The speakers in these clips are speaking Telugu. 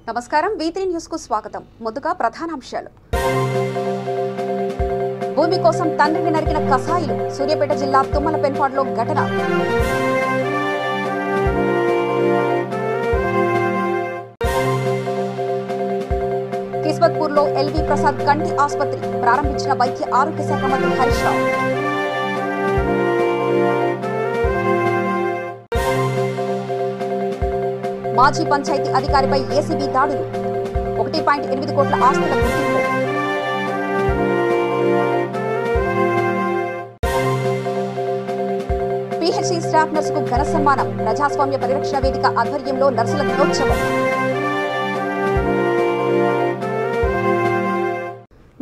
నమస్కారం V3 న్యూస్ కు స్వాగతం. ముందుగా ప్రధానాంశాలు. భూమి కోసం తండ్రిని నరికిన కసాయిలు. సూర్యాపేట జిల్లా తుమ్మలపెన్పాడులో ఘటన. కిస్మత్పూర్లో ఎల్వి ప్రసాద్ కంటి ఆసుపత్రి ప్రారంభించిన వైద్య ఆరోగ్య శాఖ మంత్రి హరీష్ రావు. మాజీ పంచాయతీ అధికారిపై ఏసీబీ దాడులు. 1.8 కోట్ల ఆస్తుల గుర్తింపు. పీహెచ్సీ స్టాఫ్ నర్సుకు ఘన సన్మానం. ప్రజాస్వామ్య పరిరక్షణ వేదిక ఆధ్వర్యంలో నర్సుల దినోత్సవం.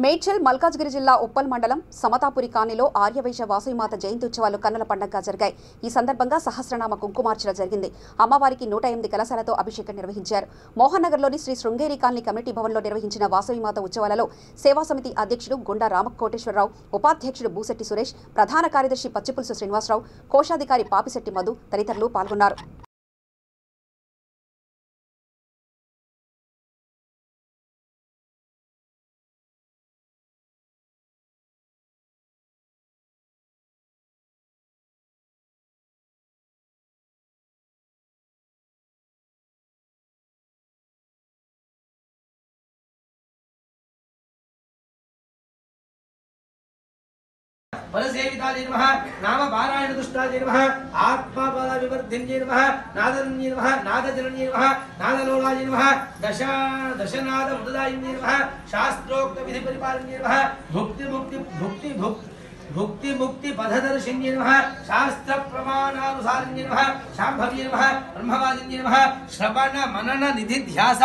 మేడ్చల్ మల్కాజ్గిరి జిల్లా ఉప్పల్ మండలం సమతాపురి కాలనీలో ఆర్యవైశ్య వాసవిమాత జయంతి ఉత్సవాలు కన్నుల పండుగగా జరిగాయి. ఈ సందర్భంగా సహస్రనామ కుంకుమార్చన జరిగింది. అమ్మవారికి 108 కలశాలతో అభిషేకం నిర్వహించారు. మోహన్ నగర్లోని శ్రీ శృంగేరి కాలనీ కమిటీ భవన్లో నిర్వహించిన వాసవిమాత ఉత్సవాలలో సేవా సమితి అధ్యక్షుడు గుండా రామకోటేశ్వరరావు, ఉపాధ్యక్షుడు బూసెట్టి సురేష్, ప్రధాన కార్యదర్శి పచ్చిపులుసు శ్రీనివాసరావు, కోశాధికారి పాపిశెట్టి మధు తదితరులు పాల్గొన్నారు. वरसेविताय नमः नाम पारायण दुष्टाय नमः आत्माबल विवर्धिन्ये नमः नादन्ये नमः नादजनन्ये नमः नादलोलाय नमः दशनाद मुददायिन्ये नमः शास्त्रोक्त विधि परिपालन्ये नमः भुक्ति मुक्ति पददर्शिन्ये नमः शास्त्र प्रमाणानुसारिण्ये नमः शाम्भव्ये नमः ब्रह्मवादिन्ये नमः श्रवण मनन निधि ध्यास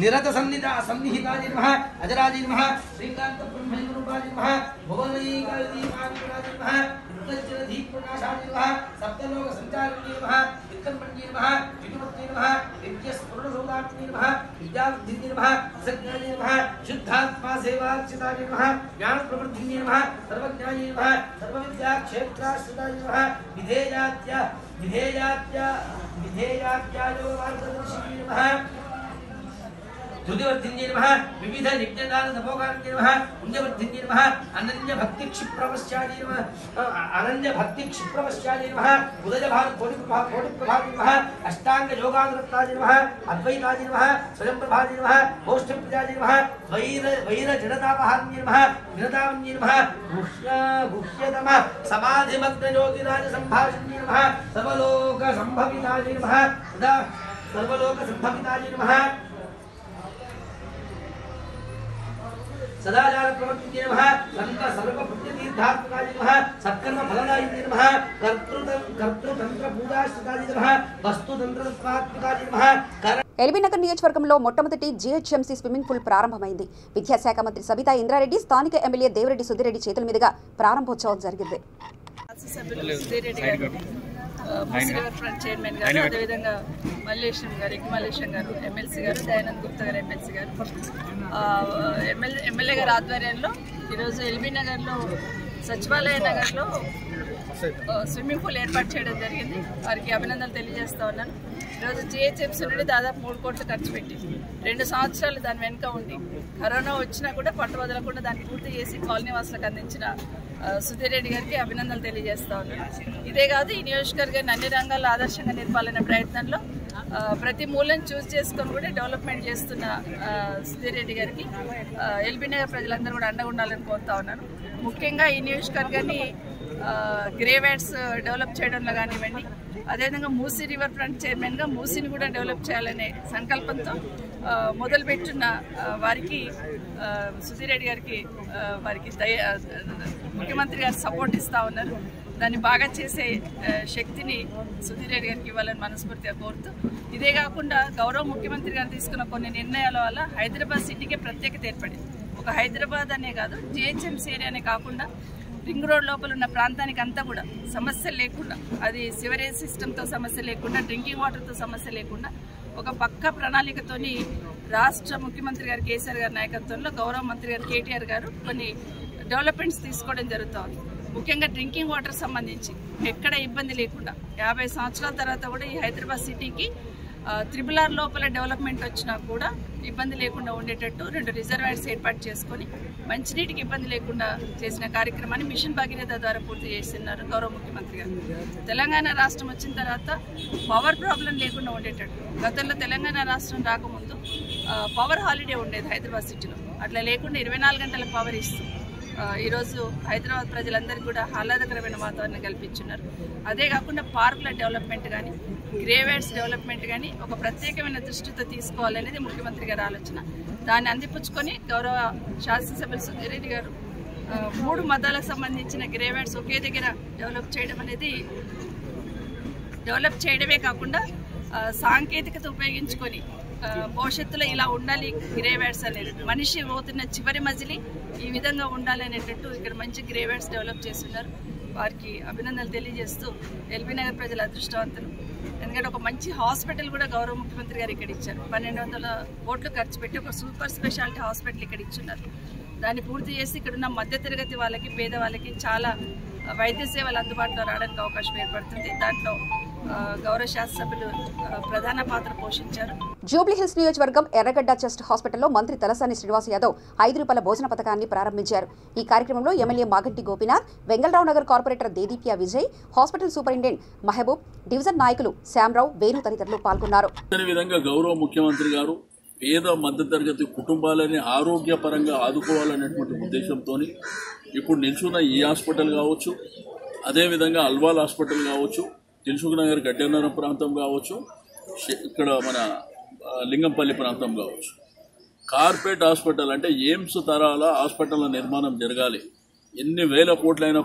निरत सन्निहिताय नमः अजराय नमः श्रीकांत ब्रह्मरूपाय नमः भुवनैकादीपाय नमः दीपप्रकाशाय नमः सप्तलोक संचारिण्ये नमः विक्रमण्ये नमः विष्णुमत्ये नमः नित्यस्फुरणसौदात्म्ये नमः विद्यावृद्धिन्ये नमः सज्ञाय नमः शुद्धात्मा सेवार्चिताय नमः ज्ञानप्रवृद्धिन्ये नमः सर्वज्ञाय नमः सर्वविद्याक्षेत्राश्रिताय नमः विधेयात्या योगमार्गदर्शिने नमः धृतिवर्धिन्ये नमः विविध यज्ञदान तपोकार्ये नमः पुण्यवर्धिन्ये नमः अनन्य भक्ति क्षिप्रवश्याय नमः उदय भारत कोटि प्रभाय नमः अष्टांग योगानुरक्ताय नमः अद्वैताय नमः स्वयं प्रभाय नमः गोष्ठ प्रजाय नमः वैर जडतापहार्ये नमः विनतावन्ये नमः गुह्यतम समाधिमग्न योगिराज संभाषण्ये नमः सर्वलोक संभविताय नमः सदाचार प्रवर्तिन्ये नमः संत सर्व पुण्य तीर्थात्मकाय नमः सत्कर्म फलदायिन्ये नमः कर्तृतंत्र पूजाश्रिताय नमः वस्तुतंत्र तत्वात्मकाय नमः ఎల్బీ నగర్ నియోజకవర్గంలో మొట్టమొదటి జీహెచ్ఎంసీ స్విమ్మింగ్ పూల్ ప్రారంభమైంది. విద్యాశాఖ మంత్రి సబితా ఇంద్రారెడ్డి, స్థానిక ఎమ్మెల్యే దేవిరెడ్డి సుధిరెడ్డి చేతుల మీదుగా ప్రారంభోత్సవం జరిగింది. చైర్మన్ గారు, అదేవిధంగా మల్లేశం గారు, మల్లేశం గారు ఎమ్మెల్సీ గారు, దయానంద్ గుప్తా గారు ఎమ్మెల్సీ గారు, ఎమ్మెల్యే గారి ఆధ్వర్యంలో ఈరోజు ఎల్బీ నగర్లో సచివాలయ నగర్లో స్విమ్మింగ్ పూల్ ఏర్పాటు చేయడం జరిగింది. వారికి అభినందనలు తెలియజేస్తా ఉన్నాను. ఈరోజు జీహెచ్ఎంసీ నుండి దాదాపు 3 కోట్లు ఖర్చు పెట్టింది. 2 సంవత్సరాలు దాని వెనుక ఉండి కరోనా వచ్చినా కూడా పట్టు వదలకుండా దాన్ని పూర్తి చేసి కాలనీ వాసులకు అందించిన సుధిరెడ్డి గారికి అభినందనలు తెలియజేస్తా ఉన్నాను. ఇదే కాదు, ఈ నియోజకవర్గాన్ని అన్ని రంగాల్లో ఆదర్శంగా నిలపాలనే ప్రయత్నంలో ప్రతి మూలను చూస్ చేసుకొని కూడా డెవలప్మెంట్ చేస్తున్న సుధిరెడ్డి గారికి ఎల్బీ నగర్ ప్రజలందరూ కూడా అండగా ఉండాలని కోరుతా ఉన్నాను. ముఖ్యంగా ఈ నియోజకవర్గాన్ని గ్రేవేట్స్ డెవలప్ చేయడంలో కానివ్వండి, అదేవిధంగా మూసీ రివర్ ఫ్రంట్ చైర్మన్గా మూసీని కూడా డెవలప్ చేయాలనే సంకల్పంతో మొదలుపెట్టున్న వారికి సుధిరెడ్డి గారికి ముఖ్యమంత్రి గారు సపోర్ట్ ఇస్తూ ఉన్నారు. దాన్ని బాగా చేసే శక్తిని సుధిరెడ్డి గారికి ఇవ్వాలని మనస్ఫూర్తిగా కోరుతూ, ఇదే కాకుండా గౌరవ ముఖ్యమంత్రి గారు తీసుకున్న కొన్ని నిర్ణయాల వల్ల హైదరాబాద్ సిటీకి ప్రత్యేకత ఏర్పడింది. ఒక హైదరాబాద్ అనే కాదు, జీహెచ్ఎంసీ ఏరియానే కాకుండా రింగ్ రోడ్ లోపల ఉన్న ప్రాంతానికి అంతా కూడా సమస్యలు లేకుండా, అది సివరేజ్ సిస్టమ్తో సమస్య లేకుండా, డ్రింకింగ్ వాటర్తో సమస్య లేకుండా ఒక పక్క ప్రణాళికతోని రాష్ట్ర ముఖ్యమంత్రి గారు కేసీఆర్ గారి నాయకత్వంలో గౌరవ మంత్రి గారు కేటీఆర్ గారు కొన్ని డెవలప్మెంట్స్ తీసుకోవడం జరుగుతుంది. ముఖ్యంగా డ్రింకింగ్ వాటర్ సంబంధించి ఎక్కడ ఇబ్బంది లేకుండా 50 సంవత్సరాల తర్వాత కూడా ఈ హైదరాబాద్ సిటీకి RRR లోపల డెవలప్మెంట్ వచ్చినా కూడా ఇబ్బంది లేకుండా ఉండేటట్టు 2 రిజర్వాయర్స్ ఏర్పాటు చేసుకొని మంచినీటికి ఇబ్బంది లేకుండా చేసిన కార్యక్రమాన్ని మిషన్ భగీరథ ద్వారా పూర్తి చేస్తున్నారు గౌరవ ముఖ్యమంత్రి గారు. తెలంగాణ రాష్ట్రం వచ్చిన తర్వాత పవర్ ప్రాబ్లం లేకుండా ఉండేటట్టు, గతంలో తెలంగాణ రాష్ట్రం రాకముందు పవర్ హాలిడే ఉండేది హైదరాబాద్ సిటీలో, అట్లా లేకుండా 24 గంటల పవర్ ఇస్తూ ఈరోజు హైదరాబాద్ ప్రజలందరికీ కూడా ఆహ్లాదకరమైన వాతావరణం కల్పించున్నారు. అదే కాకుండా పార్కుల డెవలప్మెంట్ కానీ గ్రేవేడ్స్ డెవలప్మెంట్ కానీ ఒక ప్రత్యేకమైన దృష్టితో తీసుకోవాలనేది ముఖ్యమంత్రి గారి ఆలోచన. దాన్ని అందిపుచ్చుకొని గౌరవ శాసనసభ్యులు సుధీర్ రెడ్డి గారు 3 మతాలకు సంబంధించిన గ్రేవేడ్స్ ఒకే దగ్గర డెవలప్ చేయడమే కాకుండా సాంకేతికత ఉపయోగించుకొని భవిష్యత్తులో ఇలా ఉండాలి గ్రేవేడ్స్ అనేది, మనిషి పోతున్న చివరి మజిలీ ఈ విధంగా ఉండాలి అనేటట్టు ఇక్కడ మంచి గ్రేవేడ్స్ డెవలప్ చేస్తున్నారు. వారికి అభినందనలు తెలియజేస్తూ ఎల్బీ నగర్ ప్రజల అదృష్టవంతులు. ఎందుకంటే ఒక మంచి హాస్పిటల్ కూడా గౌరవ ముఖ్యమంత్రి గారు ఇక్కడ ఇచ్చారు. 1200 కోట్లు ఖర్చు పెట్టి ఒక సూపర్ స్పెషాలిటీ హాస్పిటల్ ఇక్కడ ఇచ్చున్నారు. దాన్ని పూర్తి చేసి ఇక్కడున్న మధ్యతరగతి వాళ్ళకి, పేదవాళ్ళకి చాలా వైద్య సేవలు అందుబాటులో రావడానికి అవకాశం ఏర్పడుతుంది. దాంట్లో గౌరవ శాసనసభ్యులు ప్రధాన పాత్ర పోషించారు. జూబ్లీహిల్స్ నియోజకవర్గం ఎర్రగడ్డ చెస్ట్ హాస్పిటల్లో మంత్రి తలసాని శ్రీనివాస్ యాదవ్ 5 రూపాయల భోజన పథకాన్ని ప్రారంభించారు. ఈ కార్యక్రమంలో MLA Maganti Gopinath, Vengalrao Nagar corporator Dedeepya Vijay, hospital superintendent Mahboob, division నాయకులు శ్యామరావు, వేణు తదితరులు పాల్గొన్నారు. గౌరవ ముఖ్యమంత్రి గారు పేద మధ్యతరగతి కుటుంబాలని ఆరోగ్యపరంగా ఆదుకోవాలనేటువంటి ఉద్దేశంతో ఇప్పుడు నిల్చున్న ఈ హాస్పిటల్ కావచ్చు, అదేవిధంగా అల్వాల్ హాస్పిటల్ కావచ్చు, దిల్సుఖ్ నగర్ గడ్డెన్నరం ప్రాంతం కావచ్చు, ఇక్కడ మన లింగంపల్లి ప్రాంతం కావచ్చు, కార్పొరేట్ హాస్పిటల్ అంటే ఎయిమ్స్ తరాల హాస్పిటల్ నిర్మాణం జరగాలి. ఎన్ని వేల కోట్లైనా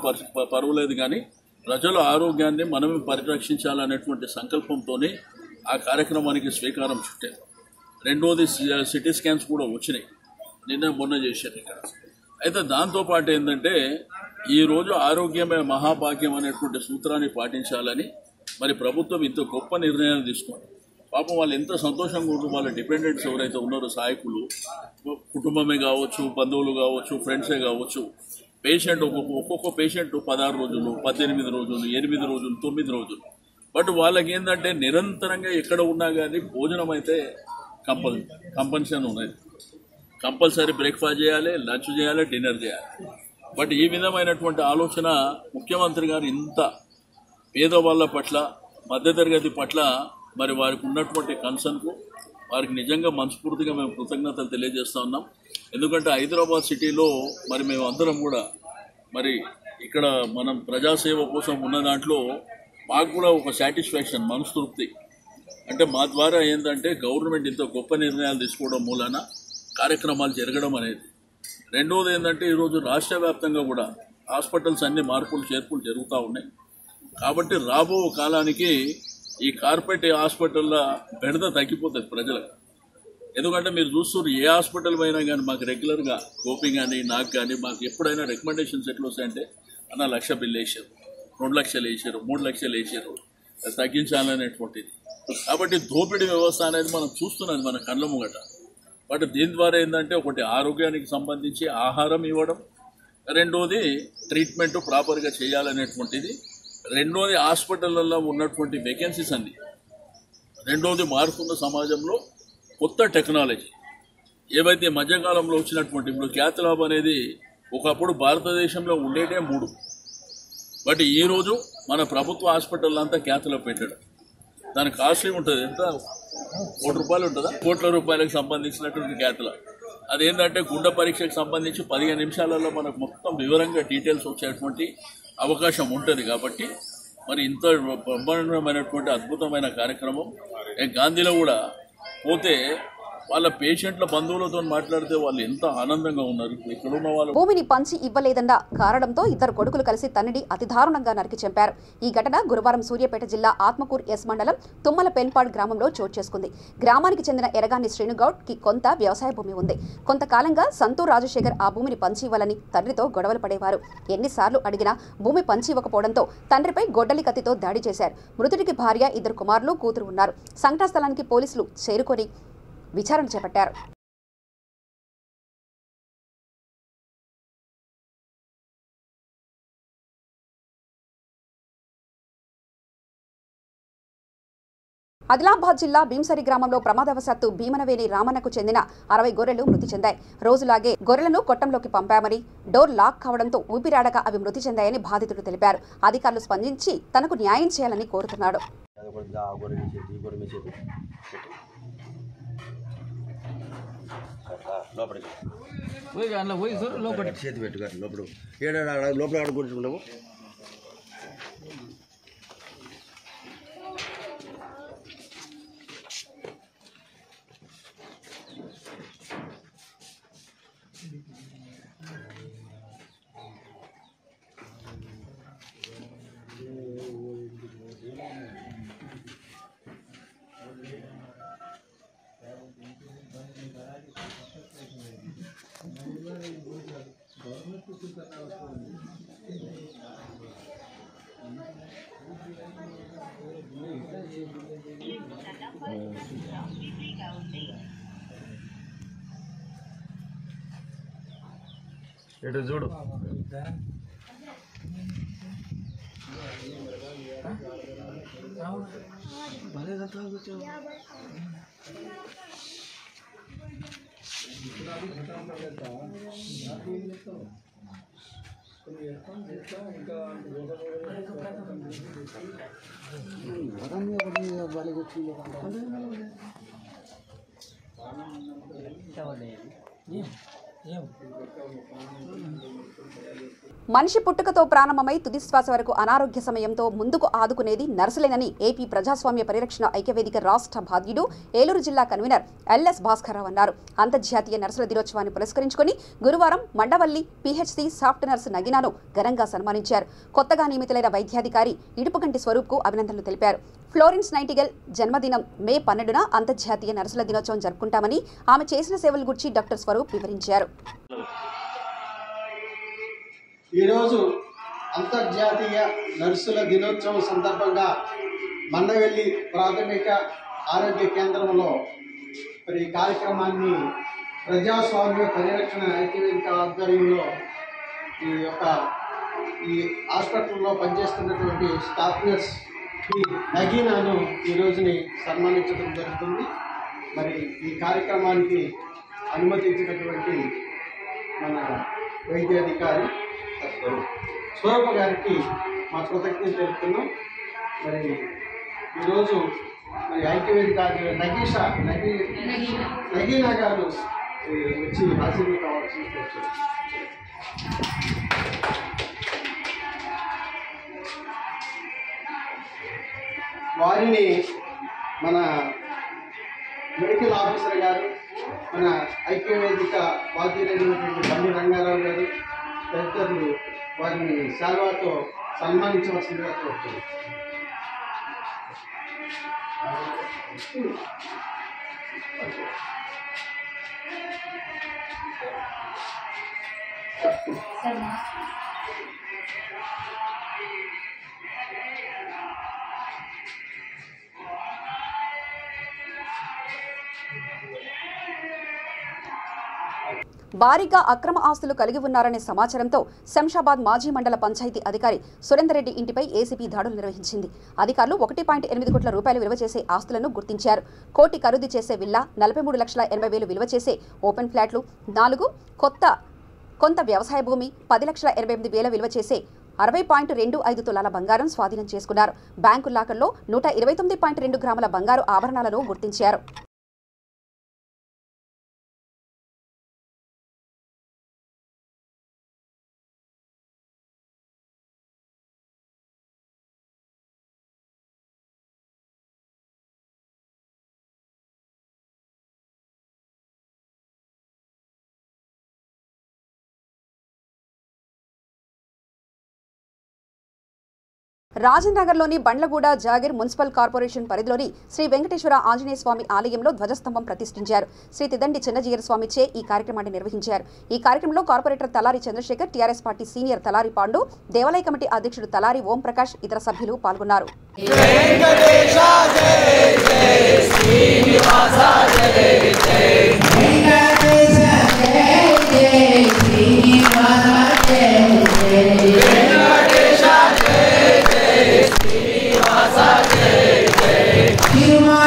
పర్వాలేదు, కానీ ప్రజల ఆరోగ్యాన్ని మనమే పరిరక్షించాలనేటువంటి సంకల్పంతోనే ఆ కార్యక్రమానికి శ్రీకారం చుట్టారు. రెండోది సిటీ స్కాన్స్ కూడా వచ్చినాయి, మొన్న చేశారు ఇక్కడ. అయితే దాంతోపాటు ఏంటంటే ఈరోజు ఆరోగ్యమే మహాభాగ్యం అనేటువంటి సూత్రాన్ని పాటించాలని మరి ప్రభుత్వం ఇంత గొప్ప నిర్ణయాలు తీసుకుంది. పాపం వాళ్ళు ఎంత సంతోషంగా ఉంటుంది. వాళ్ళ డిపెండెంట్స్ ఎవరైతే ఉన్నారో, సహాయకులు, కుటుంబమే కావచ్చు, బంధువులు కావచ్చు, ఫ్రెండ్సే కావచ్చు, పేషెంట్ ఒక్కొక్క పేషెంట్ 16 రోజులు, 18 రోజులు, 8 రోజులు, 9 రోజులు. బట్ వాళ్ళకి ఏంటంటే నిరంతరంగా ఎక్కడ ఉన్నా కానీ భోజనం అయితే కంపల్సరీ ఉన్నది. కంపల్సరీ బ్రేక్ఫాస్ట్ చేయాలి, లంచ్ చేయాలి, డిన్నర్ చేయాలి. బట్ ఈ విధమైనటువంటి ఆలోచన ముఖ్యమంత్రి గారు ఇంత పేదవాళ్ళ పట్ల, మధ్యతరగతి పట్ల మరి వారికి ఉన్నటువంటి కన్సర్న్కు వారికి నిజంగా మనస్ఫూర్తిగా మేము కృతజ్ఞతలు తెలియజేస్తూ ఉన్నాం. ఎందుకంటే హైదరాబాద్ సిటీలో మరి మేము అందరం కూడా మరి ఇక్కడ మనం ప్రజాసేవ కోసం ఉన్న దాంట్లో మాకు కూడా ఒక సాటిస్ఫాక్షన్, మనస్తృప్తి. అంటే మా ద్వారా ఏంటంటే గవర్నమెంట్ ఇంత గొప్ప నిర్ణయాలు తీసుకోవడం మూలాన కార్యక్రమాలు జరగడం అనేది. రెండవది ఏంటంటే ఈరోజు రాష్ట్ర వ్యాప్తంగా కూడా హాస్పిటల్స్ అన్ని మార్పులు చేర్పులు జరుగుతూ ఉన్నాయి. కాబట్టి రాబో కాలానికి ఈ కార్పొరేట్ హాస్పిటల్లో బెడద తగ్గిపోతుంది ప్రజలకు. ఎందుకంటే మీరు చూస్తున్నారు, ఏ హాస్పిటల్ అయినా కానీ మాకు రెగ్యులర్గా గోపి కానీ నాకు కానీ మాకు ఎప్పుడైనా రికమెండేషన్స్ ఎట్లా వస్తాయంటే అన్న 1 లక్ష బిల్లు వేసారు, 2 లక్షలు వేసారు, 3 లక్షలు వేసారు, తగ్గించాలనేటువంటిది. కాబట్టి దోపిడీ వ్యవస్థ అనేది మనం చూస్తున్నది మన కళ్ళ ముంగట. బట్ దీని ద్వారా ఏంటంటే ఒకటి ఆరోగ్యానికి సంబంధించి ఆహారం ఇవ్వడం, రెండోది ట్రీట్మెంట్ ప్రాపర్గా చేయాలనేటువంటిది, రెండోది హాస్పిటళ్లలో ఉన్నటువంటి వేకెన్సీస్ అన్ని, రెండోది మారుతున్న సమాజంలో కొత్త టెక్నాలజీ ఏవైతే మధ్యకాలంలో వచ్చినటువంటి ఇప్పుడు క్యాత్ ల్యాబ్ అనేది ఒకప్పుడు భారతదేశంలో ఉండేటే 3, బట్ ఈరోజు మన ప్రభుత్వ హాస్పిటల్ అంతా క్యాత్ ల్యాబ్ పెట్టడం. దాని కాస్ట్లీ ఉంటుంది, ఎంత ₹1 కోటి ఉంటుందా, కోట్ల రూపాయలకు సంబంధించినటువంటి క్యాత్ ల్యాబ్. అదేంటంటే గుండె పరీక్షకు సంబంధించి 15 నిమిషాలలో మనకు మొత్తం వివరంగా డీటెయిల్స్ వచ్చేటువంటి అవకాశం ఉంటుంది. కాబట్టి మరి ఇంత బ్రహ్మాండమైనటువంటి అద్భుతమైన కార్యక్రమం. గాంధీలో కూడా పోతే వాళ్ళ పేషెంట్ల బంధువులతో మాట్లాడితే వాళ్ళు ఎంత ఆనందంగా ఉన్నారు. ఇక్కడ ఉన్న వాళ్ళు భూమిని పంచి ఇవ్వలేదన్న కారణంతో 2 కొడుకులు కలిసి తండ్రిని అతి దారుణంగా నరికి చంపారు. ఈ ఘటన గురువారం సూర్యాపేట జిల్లా ఆత్మకూర్ ఎస్ మండలం తుమ్మల పెన్పాడ్ గ్రామంలో చోటు చేసుకుంది. గ్రామానికి చెందిన ఎరగాని శ్రీనుగౌడ్ కి కొంత వ్యవసాయ భూమి ఉంది. కొంతకాలంగా సంతూర్ రాజశేఖర్ ఆ భూమిని పంచి ఇవ్వాలని తండ్రితో గొడవలు పడేవారు. ఎన్నిసార్లు అడిగినా భూమి పంచి ఇవ్వకపోవడంతో తండ్రిపై గొడ్డలి కత్తితో దాడి చేశారు. మృతుడికి భార్య, 2 కుమారులు, కూతురు ఉన్నారు. సంఘటనా స్థలానికి పోలీసులు చేరుకొని విచారణ చేపట్టారు. ఆదిలాబాద్ జిల్లా భీంసరి గ్రామంలో ప్రమాదవశాత్తు భీమనవేని రామన్నకు చెందిన 60 గొర్రెలు మృతి చెందాయి. రోజులాగే గొర్రెలను కొట్టంలోకి పంపామని, డోర్ లాక్ కావడంతో ఊపిరాడక అవి మృతి చెందాయని బాధితుడు తెలిపారు. అధికారులు స్పందించి తనకు న్యాయం చేయాలని కోరుతున్నాడు. ఎటు చూడు మనిషి పుట్టుకతో ప్రారంభమై తుదిశ్వాస వరకు అనారోగ్య సమయంతో ముందుకు ఆదుకునేది నర్సులేనని ఏపీ ప్రజాస్వామ్య పరిరక్షణ ఐక్యవేదిక రాష్ట్ర బాధ్యుడు ఏలూరు జిల్లా కన్వీనర్ ఎల్ఎస్ భాస్కర్రావు అన్నారు. అంతర్జాతీయ నర్సుల దినోత్సవాన్ని పురస్కరించుకుని గురువారం మండవల్లి పిహెచ్సి సాఫ్ట్ నర్సు నగినాను ఘనంగా సన్మానించారు. కొత్తగా నియమితులైన వైద్యాధికారి ఇడుపుగంటి స్వరూప్కు అభినందనలు తెలిపారు. ఫ్లోరెన్స్ నైటింగేల్ జన్మదినం మే 12న అంతర్జాతీయ నర్సుల దినోత్సవం జరుపుకుంటామని, ఆమె చేసిన సేవల గురించి డాక్టర్ స్వరూప్ వివరించారు. ఈరోజు అంతర్జాతీయ నర్సుల దినోత్సవం సందర్భంగా మండవెల్లి ప్రాథమిక ఆరోగ్య కేంద్రంలో మరి కార్యక్రమాన్ని ప్రజాస్వామ్య పరిరక్షణ ఐక్యవేదిక ఆధ్వర్యంలో ఈ హాస్పిటల్లో పనిచేస్తున్నటువంటి స్టాఫ్ నర్స్ నగీనాను ఈ రోజుని సన్మానించడం జరుగుతుంది. మరి ఈ కార్యక్రమానికి అనుమతించినటువంటి మన వైద్యాధికారి స్వరూప గారికి మా కృతజ్ఞతలు తెలుపుతున్నాం. మరి ఈరోజు మరి ఐక్యవేదిక నగీనా గారు వచ్చి హాజరు కావాల్సి వచ్చారు. వారిని మన మెడికల్ ఆఫీసర్ గారు, మన ఐక్యవేదిక బాధ్యులైనటువంటి బండి రంగారావు గారు తదితరులు వారిని శాల్వాతో సన్మానించవలసిందిగా కోరుతున్నాను. భారీగా అక్రమ ఆస్తులు కలిగి ఉన్నారనే సమాచారంతో శంషాబాద్ మాజీ మండల పంచాయతీ అధికారి సురేందర్ రెడ్డి ఇంటిపై ఏసీబీ దాడులు నిర్వహించింది. అధికారులు 1.8 కోట్ల రూపాయలు విలువ చేసే ఆస్తులను గుర్తించారు. కోటి ఖరీదు చేసే విల్లా, 43,80,000 విలువ చేసే ఓపెన్ ఫ్లాట్లు, 4 కొంత వ్యవసాయ భూమి, 10,88,000 విలువ చేసే 60.25 తులాల బంగారం స్వాధీనం చేసుకున్నారు. బ్యాంకు లాకర్లో 129.2 గ్రాముల బంగారు ఆభరణాలను గుర్తించారు. రాజనగర్లోని బండ్లగూడ జాగిర్ మున్సిపల్ కార్పొరేషన్ పరిధిలోని శ్రీ వెంకటేశ్వర ఆంజనేయ స్వామి ఆలయంలో ధ్వజస్తంభం ప్రతిష్ఠించారు. శ్రీ తిదండి చిన్నజీయర స్వామిచే ఈ కార్యక్రమాన్ని నిర్వహించారు. ఈ కార్యక్రమంలో కార్పొరేటర్ తలారి చంద్రశేఖర్, టీఆర్ఎస్ పార్టీ సీనియర్ తలారి పాండు, దేవాలయ కమిటీ అధ్యక్షుడు తలారి ఓం ప్రకాష్, ఇతర సభ్యులు పాల్గొన్నారు. Kirma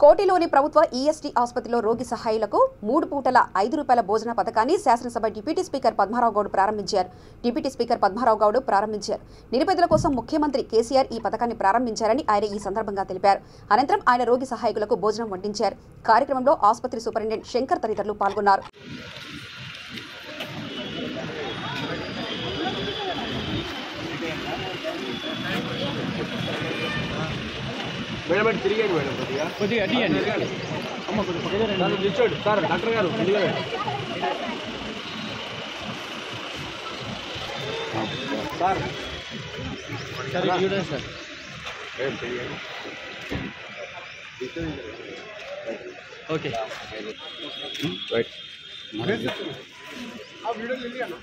కోటిలోని ప్రభుత్వ ఈఎస్టీ ఆసుపత్రిలో రోగి సహాయులకు 3 పూటల ₹5 భోజన పథకాన్ని శాసనసభ డిప్యూటీ స్పీకర్ పద్మారావు గౌడ్ ప్రారంభించారు. నిరుపేదల కోసం ముఖ్యమంత్రి కేసీఆర్ ఈ పథకాన్ని ప్రారంభించారని ఆయన ఈ సందర్భంగా తెలిపారు. అనంతరం ఆయన రోగి సహాయకులకు భోజనం వడ్డించారు. కార్యక్రమంలో ఆసుపత్రి సూపరింటెండెంట్ శంకర్ తదితరులు పాల్గొన్నారు. మేడం తిరిగండి మేడం కొద్దిగా అడిగండి అమ్మ కొద్దిగా పక్కన నిల్చోండి సార్ డాక్టర్ గారు సార్ సార్ చూడండి సార్ ఓకే రైట్ ఆ వీడియో ले लिया ना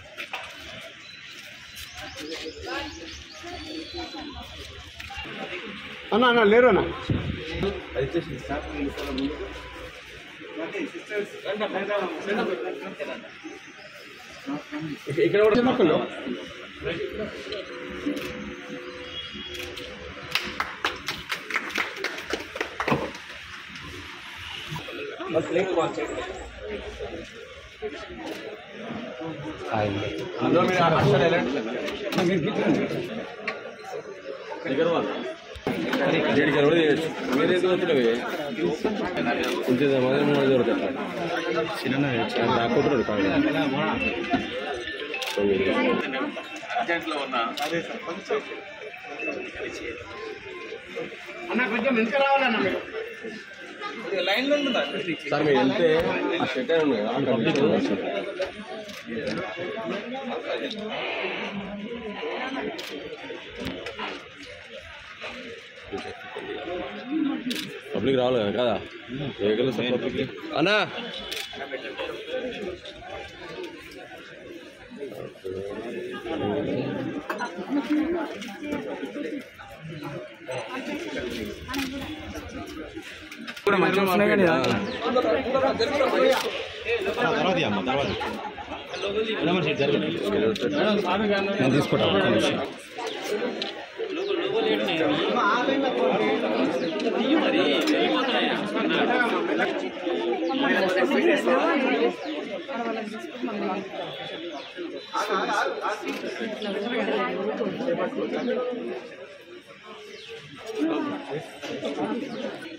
అన్నా అన్నా లేరు అన్న ఇక్కడ కూడా చిన్నక్కలు అందులో మీరు అసలు వెళ్ళండి అన్న కొంచెం వెనుక రావాలన్నా మీరు లైన్లో ఉందా సార్ మీరు వెళ్తే ఆ షెడ్ పబ్లిక్ రావాలి కదా వెహికల్స్ పబ్లిక్ అన్నా కూడా మంచిగా వస్తున్నాయి కానీ నేను తీసుకుంటాను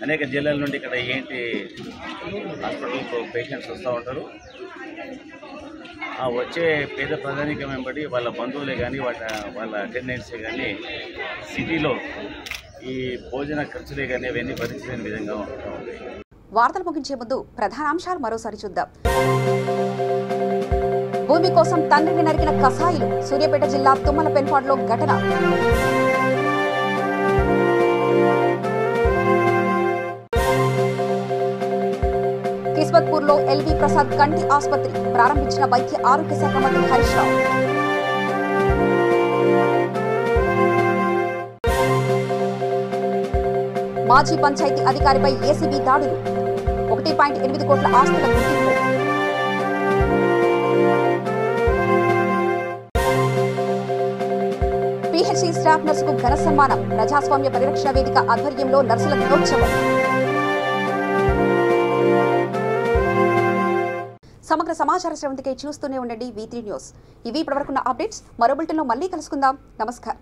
అనేక జిల్లాల నుండి ఇక్కడ ఏంటి హాస్పిటల్కు పేషెంట్స్ వస్తూ ఉంటారు. ఆ వచ్చే పేద ప్రజానికం వెంబడి వాళ్ళ బంధువులే కానీ వాళ్ళ అటెండెన్సే కానీ సిటీలో ఈ భోజన ఖర్చులే కానీ అవన్నీ భరించలేని విధంగా ఉంటాయి. వార్తలు ముగించే ముందు ప్రధానాంశాలు మరోసారి చూద్దాం. భూమి కోసం తండ్రిని నరికిన కసాయిలు. సూర్యాపేట జిల్లా తుమ్మలపెన్పాడులో ఘటన. కిస్మత్పూర్లో ఎల్వి ప్రసాద్ కంటి ఆసుపత్రి ప్రారంభించిన వైద్య ఆరోగ్య శాఖ మంత్రి హరీష్ రావు. మాజీ పంచాయతీ అధికారిపై ఏసీబీ దాడులు. 1.8 కోట్ల ఆస్తుల గుర్తింపు. పీహెచ్సీ స్టాఫ్ నర్సుకు ఘన సన్మానం. ప్రజాస్వామ్య పరిరక్షణ వేదిక ఆధ్వర్యంలో నర్సుల దినోత్సవం. సమగ్ర సమాచార శ్రవంతికై చూస్తూనే ఉండండి V3 న్యూస్. ఇవి ఇప్పటివరకున్న అప్డేట్స్. మరో బులెటిన్లో మళ్ళీ కలుసుకుందాం. నమస్కారం.